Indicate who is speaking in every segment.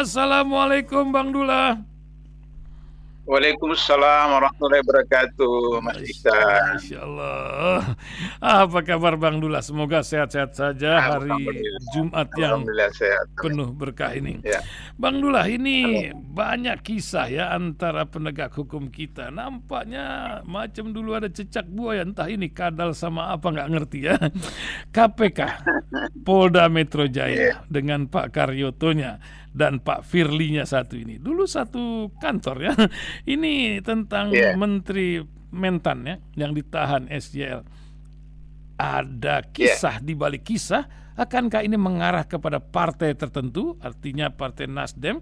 Speaker 1: Assalamualaikum Bang Dula.
Speaker 2: Waalaikumsalam warahmatullahi wabarakatuh, Mas Iksan.
Speaker 1: Masya Allah. Apa kabar Bang Dula? Semoga sehat-sehat saja hari
Speaker 2: Alhamdulillah,
Speaker 1: Jumat yang
Speaker 2: alhamdulillah sehat.
Speaker 1: penuh berkah ini.
Speaker 2: Ya,
Speaker 1: Bang Dula, ini
Speaker 2: amin.
Speaker 1: banyak kisah ya antara penegak hukum kita. Nampaknya macam dulu ada cecak buaya, entah ini kadal sama apa nggak ngerti ya. KPK, Polda Metro
Speaker 2: Iya,
Speaker 1: Jaya dengan Pak Karyotonya dan Pak Firly-nya satu ini. Dulu satu kantor ya. Ini tentang
Speaker 2: iya,
Speaker 1: Menteri Mentan ya yang ditahan SJL. Ada
Speaker 2: iya,
Speaker 1: kisah di balik kisah, akankah ini mengarah kepada partai tertentu, artinya partai Nasdem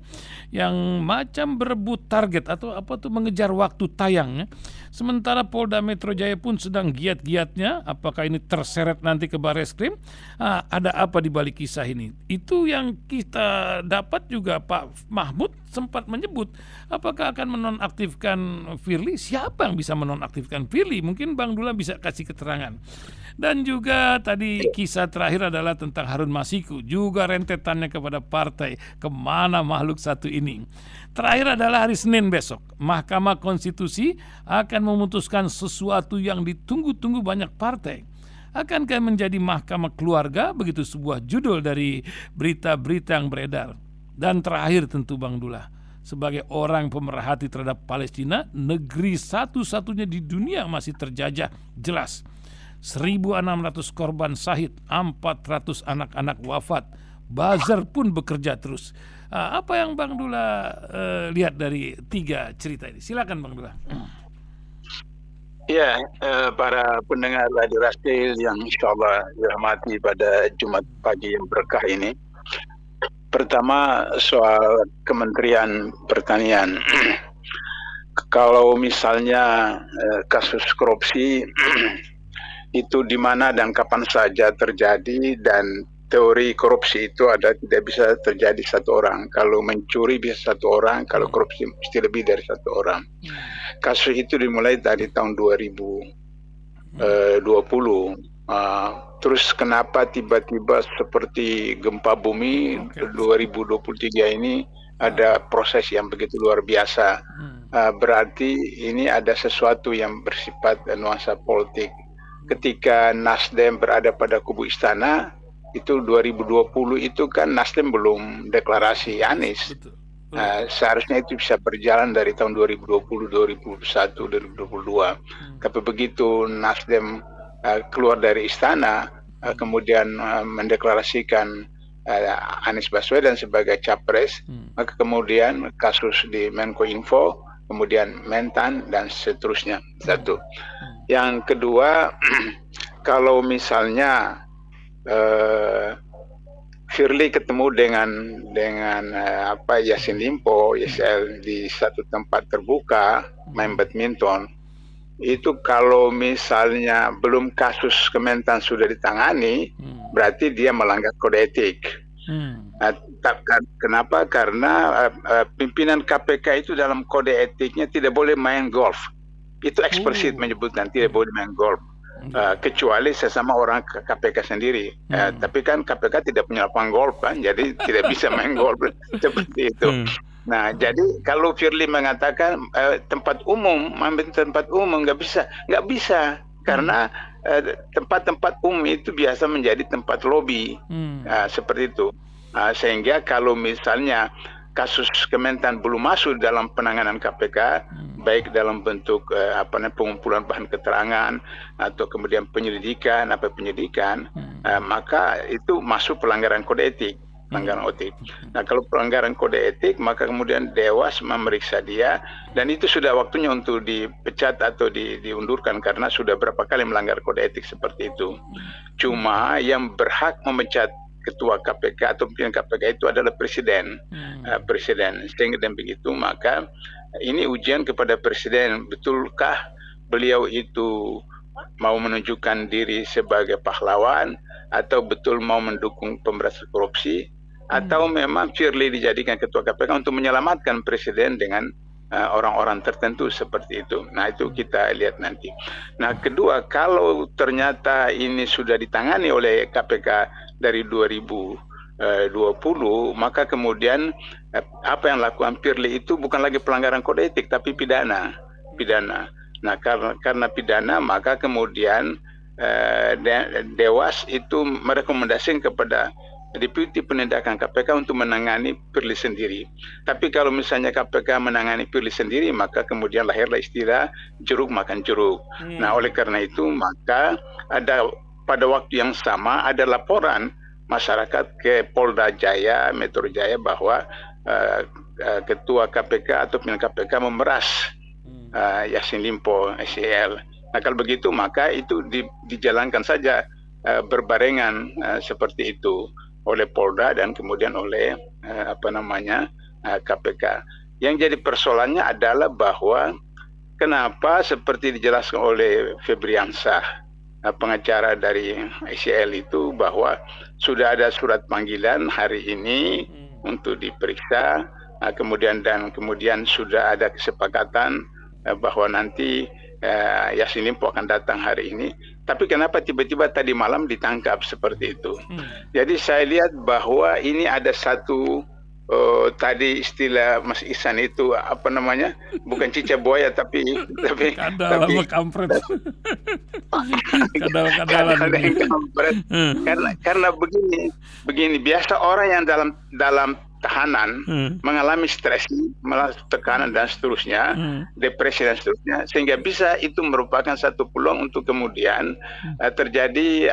Speaker 1: yang macam berebut target atau apa tuh mengejar waktu tayangnya. Sementara Polda Metro Jaya pun sedang giat-giatnya, apakah ini terseret nanti ke Barreskrim? Ada apa di balik kisah ini? Itu yang kita dapat juga Pak Mahmud sempat menyebut, apakah akan menonaktifkan Firly? Siapa yang bisa menonaktifkan Firly? Mungkin Bang Dula bisa kasih keterangan. Dan juga tadi
Speaker 2: iya.
Speaker 1: kisah terakhir adalah tentang Harun Masiku, juga rentetannya kepada partai, kemana makhluk satu ini. Terakhir adalah hari Senin besok, Mahkamah Konstitusi akan memutuskan sesuatu yang ditunggu-tunggu banyak partai. Akankah menjadi mahkamah keluarga? Begitu sebuah judul dari berita-berita yang beredar. Dan terakhir tentu Bang Dula, sebagai orang pemerhati terhadap Palestina, negeri satu-satunya di dunia masih terjajah, jelas. 1.600 korban syahid, 400 anak-anak wafat. Buzzer pun bekerja terus. Apa yang Bang Dula lihat dari tiga cerita ini? Silakan Bang Dula.
Speaker 2: Iya, para pendengar Radio Rasil yang insya Allah dirahmati pada Jumat pagi yang berkah ini. Pertama, soal Kementerian Pertanian. Kalau misalnya kasus korupsi itu di mana dan kapan saja terjadi, dan teori korupsi itu ada tidak bisa terjadi satu orang. Kalau mencuri bisa satu orang, kalau korupsi mesti lebih dari satu orang. Kasus itu dimulai dari tahun 2020. Terus kenapa tiba-tiba seperti gempa bumi 2023 ini ada proses yang begitu luar biasa. Berarti ini ada sesuatu yang bersifat nuansa politik. Ketika Nasdem berada pada kubu istana, itu 2020 itu kan Nasdem belum deklarasi Anies. Seharusnya itu bisa berjalan dari tahun 2020, 2021, 2022. Tapi begitu Nasdem keluar dari istana, kemudian mendeklarasikan Anies Baswedan sebagai capres, maka kemudian kasus di Menko Info, kemudian Mentan, dan seterusnya. Satu. Yang kedua, kalau misalnya Firly ketemu dengan Yassin Limpo, YSL di satu tempat terbuka main badminton, itu kalau misalnya belum kasus Kementan sudah ditangani, berarti dia melanggar kode etik. Kenapa? Karena pimpinan KPK itu dalam kode etiknya tidak boleh main golf. Itu eksplisit menyebutkan tidak boleh main golf, kecuali sesama orang KPK sendiri. Tapi kan KPK tidak punya lapangan golf kan, jadi tidak bisa main golf seperti itu. Nah, jadi kalau Firly mengatakan tempat umum, ambil tempat umum nggak bisa, karena tempat-tempat umum itu biasa menjadi tempat lobby, seperti itu. Sehingga kalau misalnya kasus Kementan belum masuk dalam penanganan KPK, baik dalam bentuk pengumpulan bahan keterangan atau kemudian penyelidikan, maka itu masuk pelanggaran kode etik. Nah, kalau pelanggaran kode etik, maka kemudian Dewas memeriksa dia, dan itu sudah waktunya untuk dipecat atau diundurkan karena sudah berapa kali melanggar kode etik seperti itu. Cuma yang berhak memecat ketua KPK atau pimpinan KPK itu adalah presiden. Sehingga dengan begitu maka ini ujian kepada presiden, betulkah beliau itu mau menunjukkan diri sebagai pahlawan atau betul mau mendukung pemberantasan korupsi, atau memang Firly dijadikan ketua KPK untuk menyelamatkan presiden dengan orang-orang tertentu seperti itu. Nah, itu kita lihat nanti. Nah, kedua, kalau ternyata ini sudah ditangani oleh KPK dari 2020 2020, maka kemudian apa yang lakukan Firly itu bukan lagi pelanggaran kode etik tapi pidana. Nah, karena pidana, maka kemudian Dewas itu merekomendasikan kepada Deputi Penindakan KPK untuk menangani Firly sendiri. Tapi kalau misalnya KPK menangani Firly sendiri, maka kemudian lahirlah istilah jeruk makan jeruk. Nah, oleh karena itu, maka pada waktu yang sama ada laporan masyarakat ke Polda Jaya, Metro Jaya bahwa Ketua KPK atau pimpinan KPK memeras Yassin Limpo, SEL. Nah, kalau begitu maka itu dijalankan saja berbarengan seperti itu oleh Polda dan kemudian oleh KPK. Yang jadi persoalannya adalah bahwa kenapa seperti dijelaskan oleh Febriansah, pengacara dari SEL itu, bahwa sudah ada surat panggilan hari ini untuk diperiksa, kemudian sudah ada kesepakatan bahwa nanti Yassin Limpo akan datang hari ini. Tapi kenapa tiba-tiba tadi malam ditangkap seperti itu? Jadi saya lihat bahwa ini ada satu tadi istilah Mas Ihsan itu bukan cicak buaya tapi
Speaker 1: kadal kampret. Kadal-kadalan. Karena begini biasa orang yang dalam tahanan mengalami stres, tekanan dan seterusnya, depresi dan seterusnya, sehingga bisa itu merupakan satu peluang untuk kemudian terjadi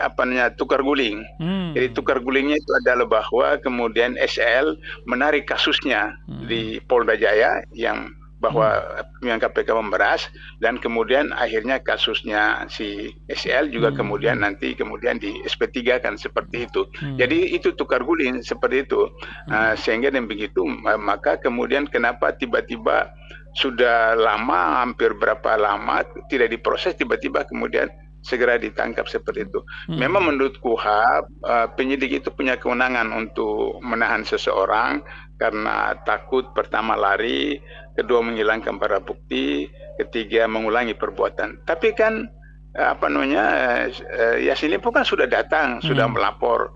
Speaker 1: tukar guling. Jadi tukar gulingnya itu adalah bahwa kemudian SL menarik kasusnya di Polda Jaya yang bahwa yang KPK memeras, dan kemudian akhirnya kasusnya si SL juga kemudian di SP3 kan seperti itu. Jadi itu tukar guling seperti itu. Sehingga dengan begitu maka kemudian kenapa tiba-tiba sudah lama, hampir berapa lama tidak diproses, tiba-tiba kemudian segera ditangkap seperti itu. Memang menurut KUHP penyidik itu punya kewenangan untuk menahan seseorang karena takut, pertama lari, kedua menghilangkan barang bukti, ketiga mengulangi perbuatan. Tapi kan Yassin Limpo kan sudah datang, sudah melapor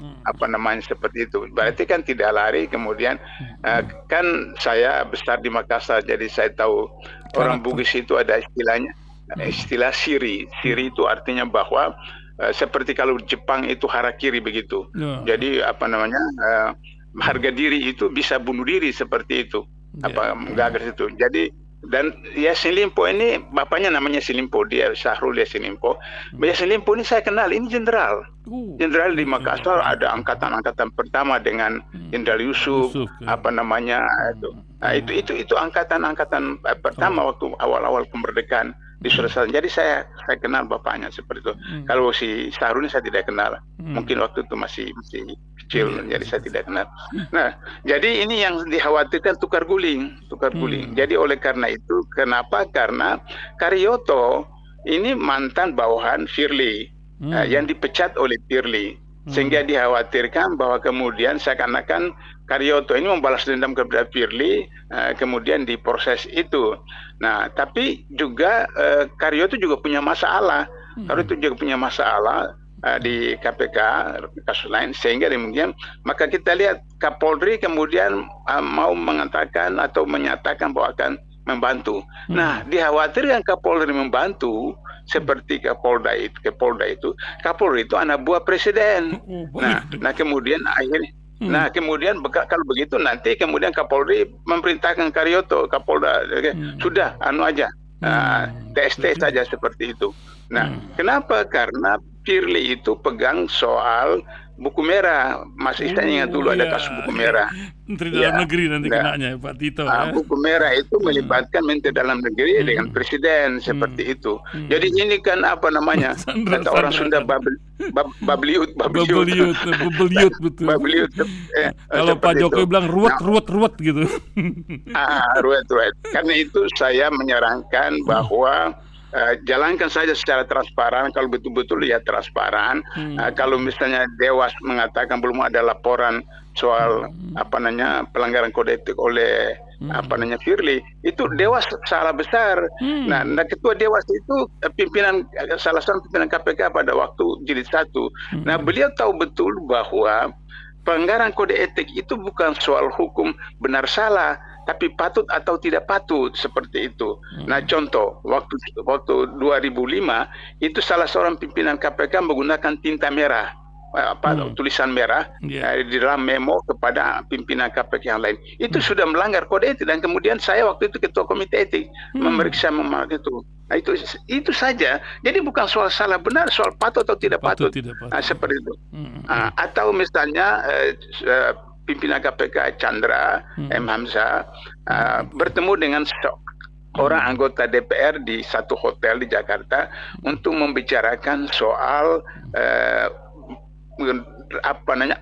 Speaker 1: seperti itu. Berarti kan tidak lari. Kemudian kan saya besar di Makassar, jadi saya tahu orang Bugis itu ada istilahnya, istilah siri. Siri itu artinya bahwa seperti kalau Jepang itu harakiri begitu. Jadi harga diri itu bisa bunuh diri seperti itu. Gagal itu. Jadi dan Yassin Limpo ini bapaknya namanya Yassin Limpo, dia Syahrul Yassin Limpo. Yassin Limpo ini saya kenal, ini jenderal. Jenderal di Makassar, ada angkatan pertama dengan Jenderal Yusuf, itu angkatan pertama waktu awal-awal kemerdekaan di Sulawesi. Jadi saya kenal bapaknya seperti itu. Kalau si Syahrul ini saya tidak kenal. Mungkin waktu itu masih kecil, jadi saya tidak kenal. Nah, jadi ini yang dikhawatirkan tukar guling. Jadi oleh karena itu, kenapa? Karena Karyoto ini mantan bawahan Firly yang dipecat oleh Firly, sehingga dikhawatirkan bahwa kemudian seakan-akan Karyoto ini membalas dendam kepada Firly, kemudian diproses itu. Nah, tapi juga Karyoto juga punya masalah. Karyoto juga punya masalah di KPK, kasus lain, sehingga kemudian maka kita lihat Kapolri kemudian mau mengatakan atau menyatakan bahwa akan membantu. Nah, dikhawatirkan Kapolri membantu seperti Kapolri itu anak buah presiden. Nah kemudian akhirnya kemudian kalau begitu nanti kemudian Kapolri memerintahkan Karyoto, Kapolda, sudah TST saja seperti itu. Nah, kenapa? Karena Firly itu pegang soal buku merah. Mas Ihsan ingat dulu ada kasus buku merah. Menteri Dalam Negeri nanti kenanya Pak Tito.
Speaker 2: Buku merah itu melibatkan Menteri Dalam Negeri dengan Presiden seperti itu. Jadi ini kan kata orang Sunda babliut betul.
Speaker 1: Kalau Pak Jokowi bilang ruwet gitu.
Speaker 2: Ruwet. Karena itu saya menyarankan bahwa jalankan saja secara transparan. Kalau betul-betul lihat transparan. Kalau misalnya Dewas mengatakan belum ada laporan soal pelanggaran kode etik oleh Firly, itu Dewas salah besar. Nah, ketua Dewas itu salah satu pimpinan KPK pada waktu jilid 1. Nah, beliau tahu betul bahwa pelanggaran kode etik itu bukan soal hukum benar salah, tapi patut atau tidak patut seperti itu. Nah, contoh waktu 2005 itu salah seorang pimpinan KPK menggunakan tinta merah, tulisan merah di dalam memo kepada pimpinan KPK yang lain. Itu sudah melanggar kode etik, dan kemudian saya waktu itu ketua komite etik memeriksa itu. Nah, itu saja. Jadi bukan soal salah benar, soal patut atau tidak patut. Nah, seperti itu. Atau misalnya pimpinan KPK Chandra M. Hamzah bertemu dengan orang anggota DPR di satu hotel di Jakarta untuk membicarakan soal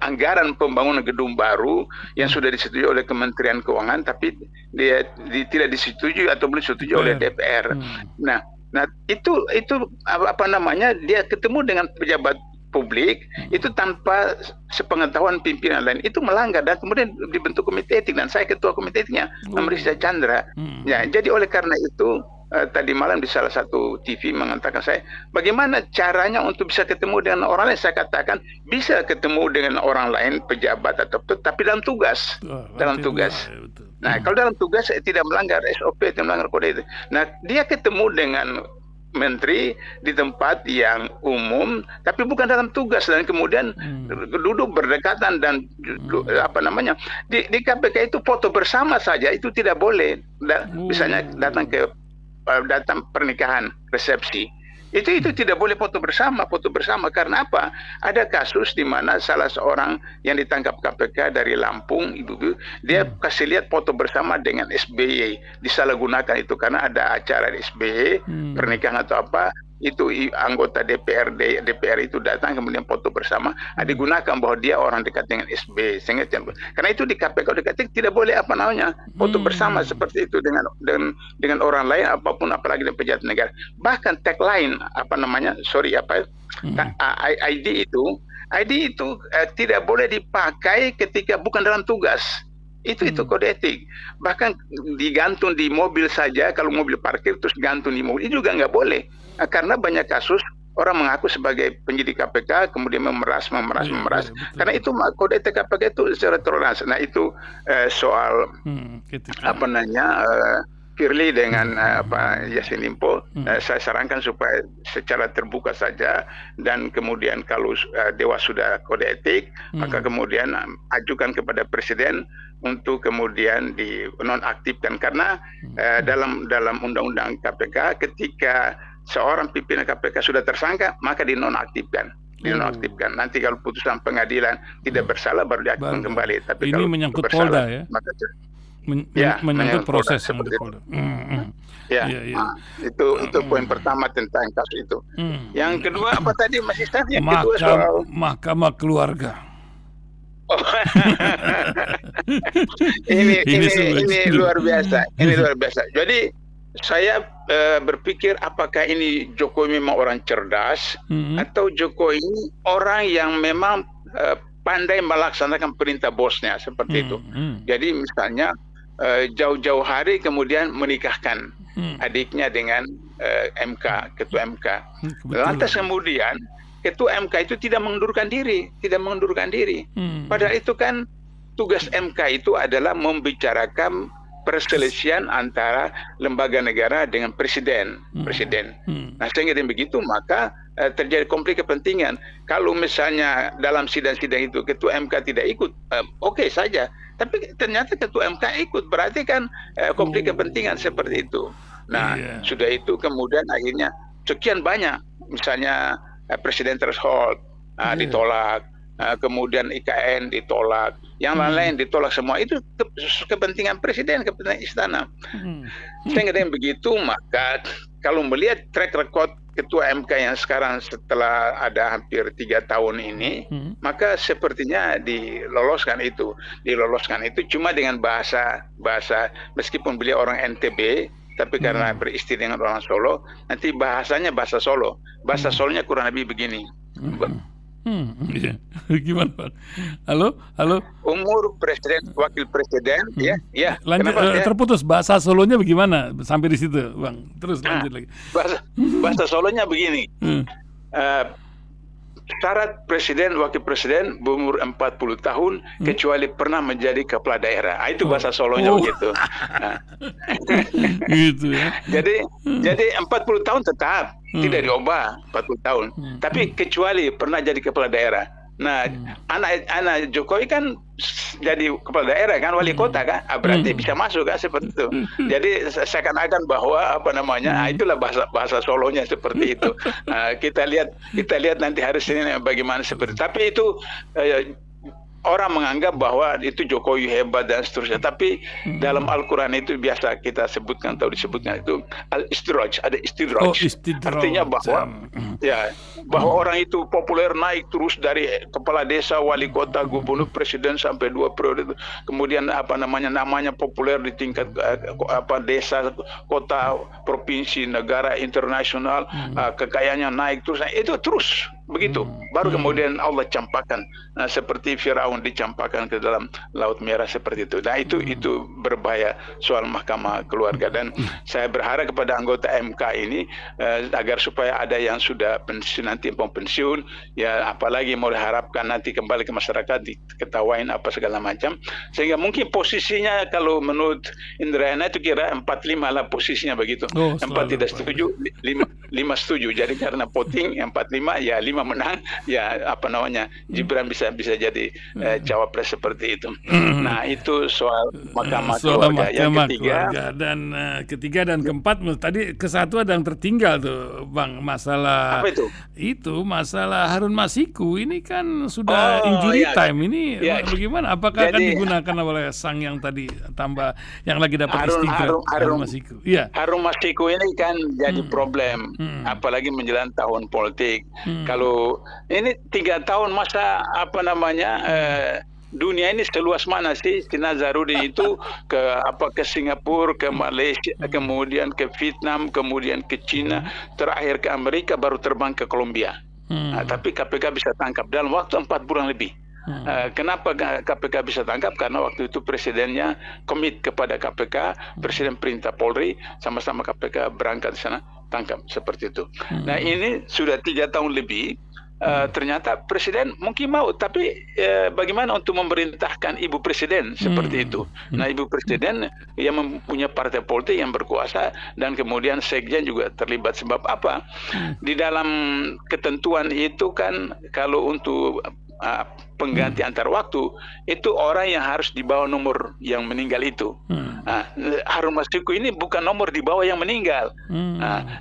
Speaker 2: anggaran pembangunan gedung baru yang sudah disetujui oleh Kementerian Keuangan, tapi tidak disetujui atau belum disetujui oleh DPR. Nah itu dia ketemu dengan pejabat publik itu tanpa sepengetahuan pimpinan lain, itu melanggar, dan kemudian dibentuk komite etik, dan saya ketua komite etiknya, memeriksa Chandra. Ya, jadi oleh karena itu tadi malam di salah satu TV mengatakan saya, bagaimana caranya untuk bisa ketemu dengan orang lain? Saya katakan bisa ketemu dengan orang lain, pejabat atau tapi dalam tugas, Nah, kalau dalam tugas tidak melanggar SOP, tidak melanggar kode itu. Nah, dia ketemu dengan menteri di tempat yang umum, tapi bukan dalam tugas, dan kemudian duduk berdekatan, dan di KPK itu foto bersama saja itu tidak boleh. Misalnya datang pernikahan, resepsi, itu tidak boleh foto bersama. Karena apa? Ada kasus di mana salah seorang yang ditangkap KPK dari Lampung, ibu-ibu, dia kasih lihat foto bersama dengan SBY, disalahgunakan itu karena ada acara di SBY, pernikahan atau apa, itu anggota DPR itu datang, kemudian foto bersama, digunakan bahwa dia orang dekat dengan SBY. Karena itu di KPK tidak boleh foto bersama seperti itu dengan orang lain apapun, apalagi dengan pejabat negara. Bahkan tagline ID itu tidak boleh dipakai ketika bukan dalam tugas. Itu kode etik. Bahkan digantung di mobil saja, kalau mobil parkir terus gantung di mobil, itu juga nggak boleh. Karena banyak kasus orang mengaku sebagai penyidik KPK kemudian memeras. Karena itu kode etik KPK itu secara toleransi. Nah, itu soal Firly dengan Yassin Limpo, saya sarankan supaya secara terbuka saja, dan kemudian kalau Dewas sudah kode etik, maka kemudian ajukan kepada Presiden untuk kemudian dinonaktifkan, karena dalam undang-undang KPK ketika seorang pimpinan KPK sudah tersangka maka dinonaktifkan. Nanti kalau putusan pengadilan tidak bersalah baru diaktifkan kembali. Tapi
Speaker 1: ini
Speaker 2: kalau
Speaker 1: menyangkut
Speaker 2: bersalah,
Speaker 1: Polda ya.
Speaker 2: Maka
Speaker 1: menyangkut proses yang di Polda.
Speaker 2: Itu poin pertama tentang kasus itu. Yang kedua apa tadi Mas Ihsan? Yang kedua soal
Speaker 1: Mahkamah Keluarga.
Speaker 2: Ini luar biasa. Jadi saya berpikir apakah ini Jokowi memang orang cerdas atau Jokowi ini orang yang memang pandai melaksanakan perintah bosnya seperti itu. Jadi misalnya jauh-jauh hari kemudian menikahkan adiknya dengan ketua MK. Lantas kemudian ketua MK itu tidak mengundurkan diri. Padahal itu kan tugas MK itu adalah membicarakan perselisihan antara lembaga negara dengan presiden. Nah, sehingga dengan begitu maka terjadi konflik kepentingan. Kalau misalnya dalam sidang-sidang itu ketua MK tidak ikut, oke saja. Tapi ternyata ketua MK ikut, berarti kan konflik kepentingan seperti itu. Nah, sudah itu kemudian akhirnya sekian banyak, misalnya presiden threshold ditolak, kemudian IKN ditolak, yang lain-lain ditolak semua. Itu kepentingan presiden, kepentingan istana. Sehingga dengan begitu maka kalau melihat track record ketua MK yang sekarang setelah ada hampir 3 tahun ini, maka sepertinya diloloskan itu cuma dengan bahasa meskipun beliau orang NTB, tapi karena beristri dengan orang Solo, nanti bahasanya bahasa Solo. Bahasa Solonya kurang lebih begini.
Speaker 1: Gimana Pak? Halo?
Speaker 2: Umur presiden, wakil presiden, ya.
Speaker 1: Lanjut, terputus. Bahasa Solonya bagaimana? Sampai di situ, Bang. Terus lanjut lagi.
Speaker 2: Bahasa Solonya begini. syarat presiden, wakil presiden berumur 40 tahun kecuali pernah menjadi kepala daerah. Itu bahasa Solonya begitu. Nah.
Speaker 1: Gitu ya.
Speaker 2: Jadi 40 tahun tetap tidak diubah 40 tahun. Tapi kecuali pernah jadi kepala daerah. Nah, anak Jokowi kan jadi kepala daerah kan, wali kota kan, berarti bisa masuk kan seperti itu. Jadi seakan-akan bahwa itulah bahasa Solonya seperti itu. Kita lihat nanti hari Senin bagaimana seperti itu. Tapi itu orang menganggap bahwa itu Jokowi hebat dan seterusnya. Tapi dalam Al-Quran itu biasa kita sebutkan atau disebutkan itu al-istidraj, ada istidraj. Artinya bahwa bahwa orang itu populer naik terus dari kepala desa, wali kota, gubernur, presiden sampai 2 periode. Kemudian namanya populer di tingkat desa, kota, provinsi, negara, internasional, kekayaannya naik terus. Itu terus begitu. Baru kemudian Allah campakkan seperti Firaun dicampakkan ke dalam Laut Merah seperti itu. Nah, itu berbahaya soal mahkamah keluarga, dan saya berharap kepada anggota MK ini agar supaya ada yang sudah pensiun nanti mau pensiun, ya apalagi mau diharapkan nanti kembali ke masyarakat diketawain apa segala macam, sehingga mungkin posisinya kalau menurut Indrayana itu kira 4-5 lah posisinya begitu. 4 tidak setuju, 5 setuju. Jadi karena voting 4-5 ya 5 menang, ya Gibran bisa jadi cawapres seperti itu. Nah, itu soal mahkamah keluarga. Yang ketiga
Speaker 1: dan ketiga dan keempat tadi kesatu ada yang tertinggal tuh Bang, masalah
Speaker 2: apa itu?
Speaker 1: Itu masalah Harun Masiku ini kan sudah injury time ini bagaimana? Apakah akan digunakan oleh sang yang tadi tambah yang lagi dapat istighfar Harun Masiku? Iya. Harun
Speaker 2: Masiku ini kan jadi problem, apalagi menjelang tahun politik. Kalau ini 3 tahun masa dunia ini seluas mana sih? Si Nazarudin itu ke Singapura, ke Malaysia, kemudian ke Vietnam, kemudian ke Cina, terakhir ke Amerika, baru terbang ke Kolombia. Tapi KPK bisa tangkap dalam waktu 4 bulan lebih. Kenapa KPK bisa tangkap? Karena waktu itu presidennya komit kepada KPK, presiden perintah Polri, sama-sama KPK berangkat di sana, tangkap seperti itu. Nah, ini sudah 3 tahun lebih. Ternyata presiden mungkin mau, tapi bagaimana untuk memerintahkan ibu presiden seperti itu? Nah, ibu presiden yang mempunyai partai politik yang berkuasa, dan kemudian sekjen juga terlibat. Sebab apa? Di dalam ketentuan itu kan kalau untuk pengganti antar waktu itu orang yang harus di bawah nomor yang meninggal itu. Harun Masiku ini bukan nomor di bawah yang meninggal.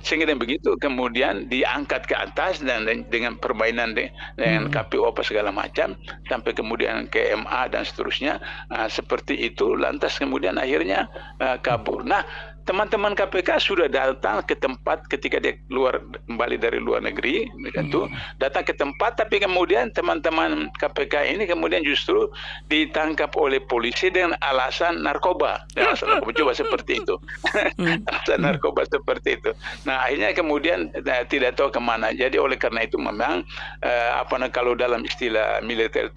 Speaker 2: Sehingga dengan begitu kemudian diangkat ke atas, dan dengan permainan dengan KPU apa segala macam, sampai kemudian ke MA dan seterusnya, seperti itu, lantas kemudian akhirnya kabur. Nah, teman-teman KPK sudah datang ke tempat ketika dia kembali dari luar negeri, itu datang ke tempat, tapi kemudian teman-teman KPK ini kemudian justru ditangkap oleh polisi dengan alasan narkoba. Alasan narkoba coba seperti itu. Alasan narkoba seperti itu. Nah, akhirnya kemudian tidak tahu kemana. Jadi oleh karena itu memang kalau dalam istilah militer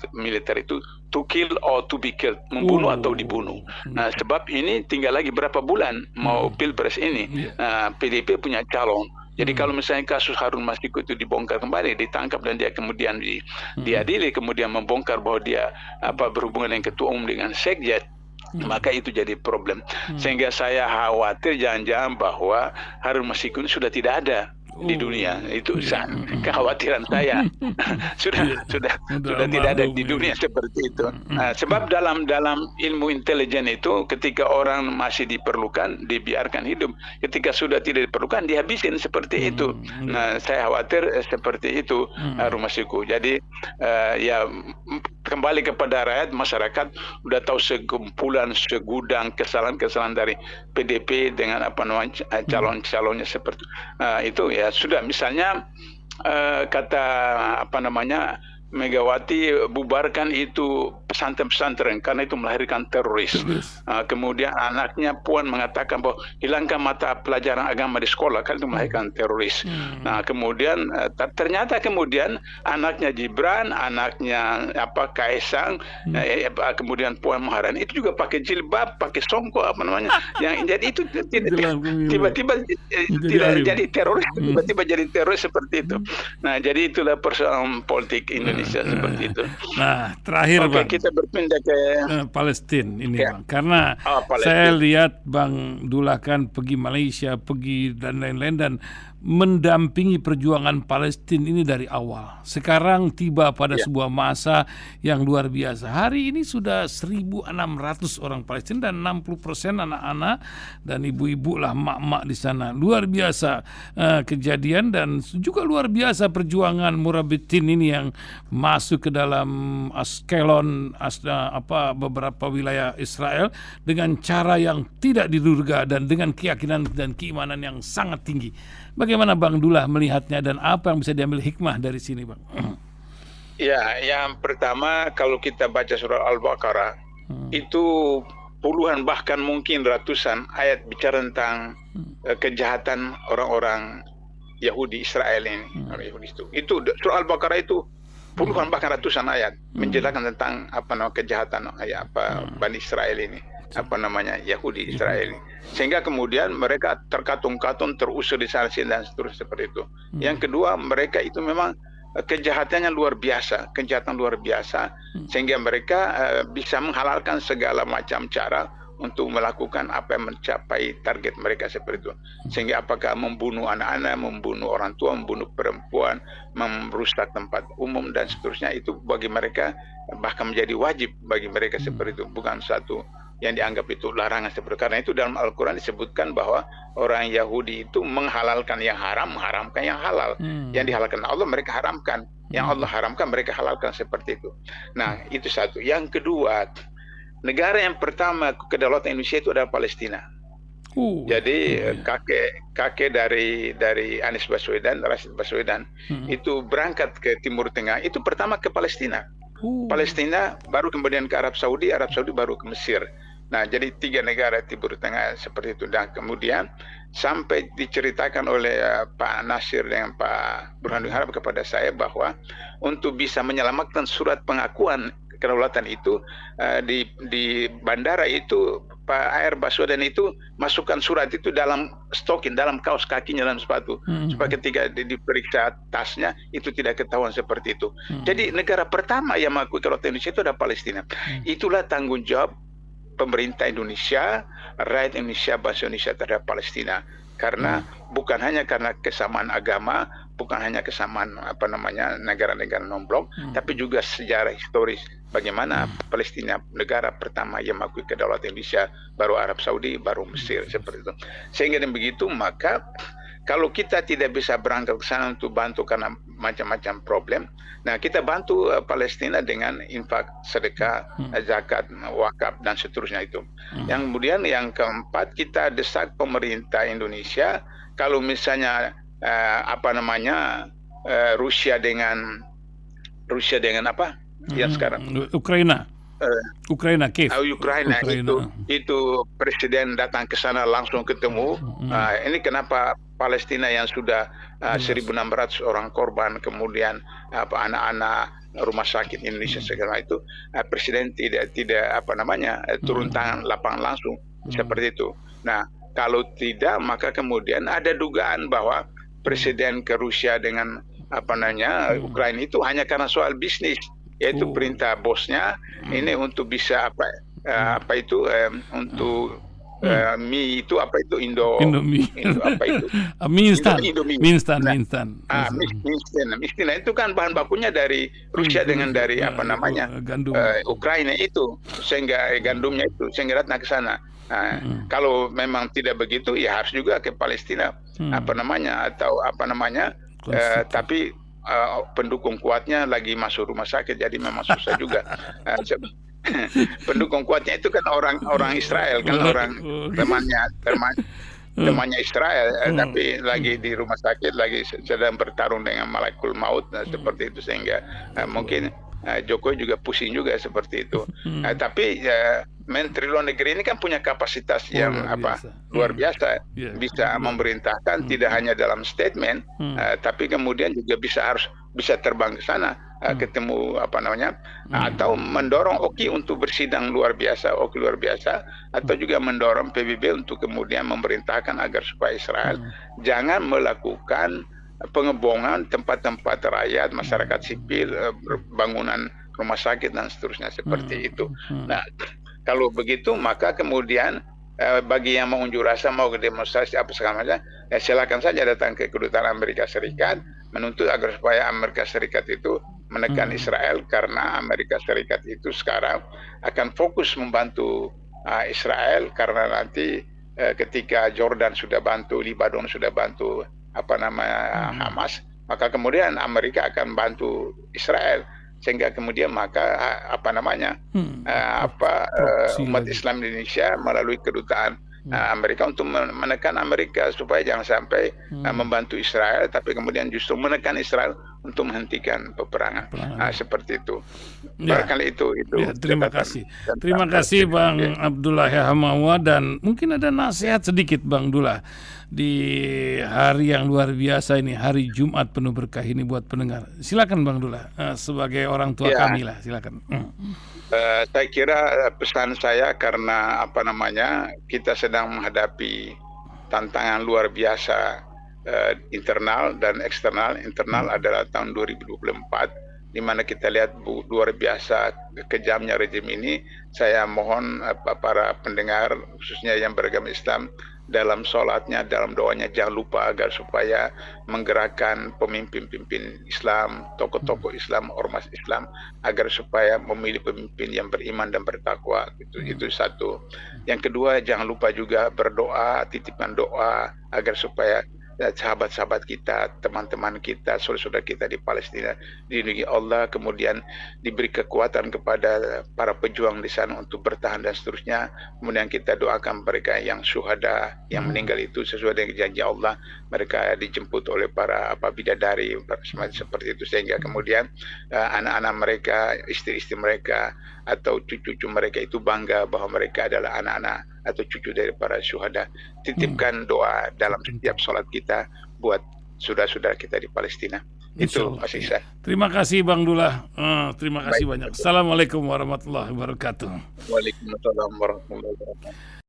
Speaker 2: itu to kill or to be killed, membunuh atau dibunuh. Nah, sebab ini tinggal lagi berapa bulan mau pilpres ini. PDIP punya calon. Jadi kalau misalnya kasus Harun Masiku itu dibongkar kembali, ditangkap, dan dia kemudian diadili, kemudian membongkar bahwa dia berhubungan dengan ketua umum dengan sekjen, maka itu jadi problem. Sehingga saya khawatir jangan-jangan bahwa Harun Masiku ini sudah tidak ada di dunia. Itu kekhawatiran saya. sudah tidak ada di dunia seperti itu. Sebab dalam ilmu intelijen itu, ketika orang masih diperlukan dibiarkan hidup, ketika sudah tidak diperlukan dihabisin seperti itu. Nah, saya khawatir seperti itu Harun Masiku. Jadi ya kembali kepada rakyat, masyarakat udah tahu segumpulan, segudang kesalahan-kesalahan dari PDP dengan calon-calonnya seperti itu. Ya sudah, misalnya kata Megawati bubarkan itu pesantren-pesantren karena itu melahirkan teroris. Kemudian anaknya Puan mengatakan bahwa hilangkan mata pelajaran agama di sekolah kan itu melahirkan teroris. Nah, kemudian ternyata kemudian anaknya Gibran, anaknya Kaisang, kemudian Puan Maharani itu juga pakai jilbab, pakai songkok yang jadi itu tiba-tiba tidak jadi teroris, tiba-tiba jadi teroris seperti itu. Nah, jadi itulah persoalan politik Indonesia seperti itu.
Speaker 1: Nah, terakhir Bang,
Speaker 2: kita berpindah ke
Speaker 1: Palestina ini Bang, karena saya lihat Bang Dullah kan pergi Malaysia, pergi dan lain-lain dan mendampingi perjuangan Palestina ini dari awal. Sekarang tiba pada sebuah masa yang luar biasa. Hari ini sudah 1.600 orang Palestina dan 60% anak-anak dan ibu-ibu lah, mak-mak di sana. Luar biasa kejadian dan juga luar biasa perjuangan Murabitin ini yang masuk ke dalam Askelon, beberapa wilayah Israel dengan cara yang tidak diduga dan dengan keyakinan dan keimanan yang sangat tinggi. Bagaimana Bang Dullah melihatnya dan apa yang bisa diambil hikmah dari sini, Bang?
Speaker 2: Ya, yang pertama kalau kita baca surah Al-Baqarah itu puluhan bahkan mungkin ratusan ayat bicara tentang kejahatan orang-orang Yahudi Israel ini. Orang Yahudi itu surah Al-Baqarah itu puluhan bahkan ratusan ayat menjelaskan tentang kejahatan Bani Israel ini. Yahudi Israel, sehingga kemudian mereka terkatung-katung, terusir di sana sini dan seterusnya seperti itu. Yang kedua, mereka itu memang kejahatannya luar biasa, kejahatan luar biasa, sehingga mereka bisa menghalalkan segala macam cara untuk melakukan apa yang mencapai target mereka seperti itu. Sehingga apakah membunuh anak-anak, membunuh orang tua, membunuh perempuan, merusak tempat umum dan seterusnya, itu bagi mereka bahkan menjadi wajib bagi mereka seperti itu, bukan satu yang dianggap itu larangan seperti itu. Karena itu dalam Al-Quran disebutkan bahwa orang Yahudi itu menghalalkan yang haram, mengharamkan yang halal. Yang dihalalkan Allah mereka haramkan, yang Allah haramkan mereka halalkan seperti itu. Nah, itu satu. Yang kedua, negara yang pertama kedaulatan Indonesia itu adalah Palestina. Jadi kakek dari Anies Baswedan, Rashid Baswedan, itu berangkat ke Timur Tengah, itu pertama ke Palestina. Palestina, baru kemudian ke Arab Saudi baru ke Mesir. Nah, jadi 3 negara Timur Tengah seperti itu. Dan kemudian sampai diceritakan oleh Pak Nasir dengan Pak Burhanuddin Harb kepada saya bahwa untuk bisa menyelamatkan surat pengakuan kedaulatan itu di bandara itu Pak AR Baswedan itu masukkan surat itu dalam stokin, dalam kaos kakinya, dalam sepatu, supaya ketika diperiksa tasnya itu tidak ketahuan seperti itu. Jadi negara pertama yang mengakui kedaulatan Indonesia itu adalah Palestina. Itulah tanggung jawab pemerintah Indonesia, rakyat Indonesia, bangsa Indonesia terhadap Palestina. Karena bukan hanya karena kesamaan agama, bukan hanya kesamaan negara-negara non-blok, tapi juga sejarah historis bagaimana Palestina negara pertama yang mengakui kedaulatan Indonesia, baru Arab Saudi, baru Mesir seperti itu. Sehingga dengan begitu maka kalau kita tidak bisa berangkat ke sana untuk bantu karena macam-macam problem, nah kita bantu Palestina dengan infak, sedekah, zakat, wakaf dan seterusnya itu. Yang kemudian yang keempat, kita desak pemerintah Indonesia kalau misalnya Rusia dengan apa? Yang sekarang Ukraina, Kiev. Ukraina itu presiden datang ke sana langsung ketemu. Ini kenapa Palestina yang sudah 1.600 orang korban, kemudian anak-anak, rumah sakit Indonesia segala itu, presiden tidak turun tangan lapangan langsung seperti itu. Nah, kalau tidak maka kemudian ada dugaan bahwa presiden ke Rusia dengan Ukraina itu hanya karena soal bisnis, yaitu perintah bosnya ini untuk bisa untuk mie itu Indomie
Speaker 1: mie instan.
Speaker 2: Mie itu kan bahan bakunya dari Rusia dengan dari
Speaker 1: gandum.
Speaker 2: Ukraina itu, sehingga gandumnya itu sehingga datang ke sana. Nah, kalau memang tidak begitu ya harus juga ke Palestina tapi pendukung kuatnya lagi masuk rumah sakit, jadi memang susah juga. Pendukung kuatnya itu kan orang Israel, kan orang teman temannya Israel, tapi lagi di rumah sakit, lagi sedang bertarung dengan malakul maut, seperti itu, sehingga mungkin Jokowi juga pusing juga seperti itu. Tapi Menteri Luar Negeri ini kan punya kapasitas yang luar biasa, bisa memerintahkan tidak hanya dalam statement, tapi kemudian juga bisa terbang ke sana, ketemu atau mendorong Oki untuk bersidang luar biasa, atau juga mendorong PBB untuk kemudian memerintahkan agar supaya Israel jangan melakukan pengebongan tempat-tempat rakyat, masyarakat sipil, bangunan rumah sakit dan seterusnya seperti itu. Nah, kalau begitu maka kemudian bagi yang mau unjuk rasa, mau demonstrasi apa segala macam, silakan saja datang ke kedutaan Amerika Serikat menuntut agar supaya Amerika Serikat itu menekan Israel, karena Amerika Serikat itu sekarang akan fokus membantu Israel, karena nanti ketika Jordan sudah bantu, Lebanon sudah bantu Hamas, maka kemudian Amerika akan bantu Israel, sehingga kemudian maka umat Islam Indonesia melalui kedutaan Amerika untuk menekan Amerika supaya jangan sampai membantu Israel, tapi kemudian justru menekan Israel untuk menghentikan peperangan. Seperti itu. Barangkali itu.
Speaker 1: Ya, terima kasih Bang Abdullah Hamawa, dan mungkin ada nasihat sedikit Bang Dullah di hari yang luar biasa ini, hari Jumat penuh berkah ini buat pendengar. Silakan Bang Dullah, sebagai orang tua kami lah, silakan.
Speaker 2: Saya kira pesan saya, karena kita sedang menghadapi tantangan luar biasa, internal dan eksternal. Internal adalah tahun 2024, di mana kita lihat luar biasa kejamnya rejim ini. Saya mohon para pendengar, khususnya yang beragama Islam, dalam sholatnya, dalam doanya, jangan lupa agar supaya menggerakkan pemimpin-pemimpin Islam, tokoh-tokoh Islam, ormas Islam, agar supaya memilih pemimpin yang beriman dan bertakwa. Itu satu. Yang kedua, jangan lupa juga berdoa, titipan doa, agar supaya sahabat-sahabat kita, teman-teman kita, saudara-saudara kita di Palestina dilindungi Allah, kemudian diberi kekuatan kepada para pejuang di sana untuk bertahan dan seterusnya. Kemudian kita doakan mereka yang syuhada, yang meninggal itu sesuai dengan janji Allah, mereka dijemput oleh para bidadari seperti itu, sehingga kemudian anak-anak mereka, istri-istri mereka atau cucu-cucu mereka itu bangga bahwa mereka adalah anak-anak atau cucu dari para syuhada. Titipkan doa dalam setiap sholat kita buat saudara-saudara kita di Palestina. Itu Mas Ihsan.
Speaker 1: Terima kasih Bang Dullah. Terima kasih banyak. Assalamualaikum warahmatullahi wabarakatuh.
Speaker 2: Waalaikumsalam warahmatullahi wabarakatuh.